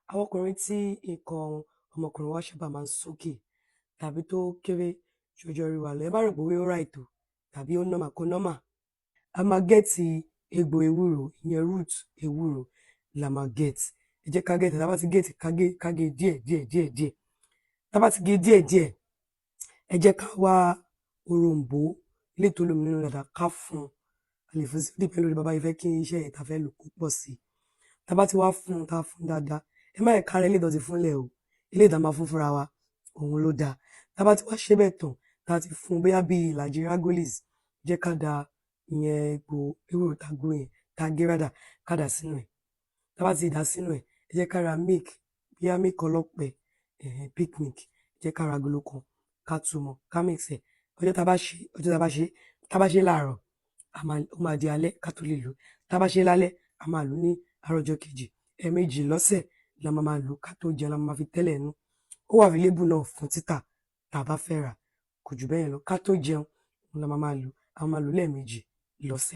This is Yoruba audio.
Àwọn ọkùnrin tí nǹkan ọmọkùnrin wa sábà máa ń sókè tàbí tó kéré ju ọjọ́ orí wa lọ, ẹ má rò pé bóyá ó right o tàbí ó normal, kò normal. A máa gẹ́ẹ̀tì egbò ewúro, ìyẹn root ewúro la máa gẹ́ẹ̀tì. Ẹ jẹ́ ká gẹ́ẹ̀tì, tá bá ti gẹ́ẹ̀tì ká gé díẹ̀. Tá bá ti gé díẹ̀, ẹ jẹ́ ká wá òroǹbó eléyìí tó lómi nínú dáadáa ká fún un. A lè fún sí dípẹ́ lórí bàbá yìí fẹ́ kí iṣẹ́ yẹn tá fẹ́ lò kó pọ̀ sí i. Tá bá ti wá fún un, tá fún dáadáa, ẹ má yẹ ká rẹ eléyìí tó ti fúnlẹ̀ o, eléyìí tá máa fún fúnra wa, òun ló dáa. Tá bá ti wá ṣe bẹ́ẹ̀ tán, tá ti fún un bóyá bí ìlàjì Ragolis, jẹ́ ká da ìyẹn egbò ewúro tá gún yẹn, tá gé rádà, ká dà sínú ẹ̀. Tá bá ti dà sínú ẹ̀, ẹ jẹ́ ká ra milk, bóyá milk ọlọ́pẹ, peak milk, ẹ jẹ́ ká ra agolo kan, ká tú mọ́, ká mix ẹ̀. Ọjọ́ tá bá ṣe láàárọ̀, ó máa di alẹ́ ká tó lè lò. Tá bá ṣe lálẹ́, a máa lò ní àárọ̀ ọjọ́ kejì. Ẹ̀ẹ̀mejì lọ́sẹ̀ la máa lò ká tó jẹun, la máa fi tẹ́lẹ̀ inú. Ó wà available náà fún títà tá bá fẹ́ rà, kò jù bẹ́ẹ̀ lọ. Ká tó jẹun, la máa lò, a máa lò lẹ́ẹ̀mejì lọ́sẹ̀.